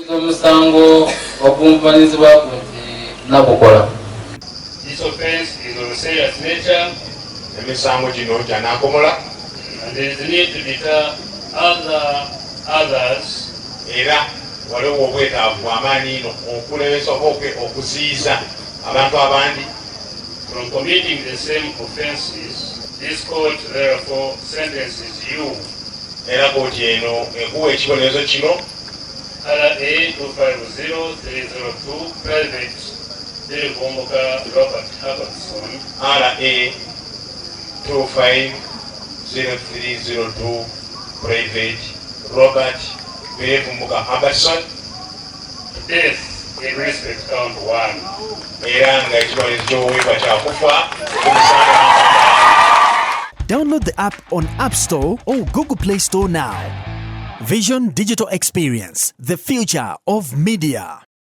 omusango okumpanizibwa ku nti nakukola. This offense is of a serious nature. Emisango gino gya nakomola. And there is a need to deter others. Era waliwo obwetaavu bw'amaanyi ino okulebesa oba okuziyiza abantu abandi from committing the same offenses. This court therefore sentences you. Era kooti eno ekuwa ekibonerezo kino. RA 250302 Private Dirivumbuka Robert Hutchinson. RA 250302 Private Robert Dirivumbuka Hutchinson. Death in respect count 1. Era nga ekibonerezo ky'oweebwa kya kufa. Download the app on App Store or Google Play Store now. Vision Digital Experience, the future of media.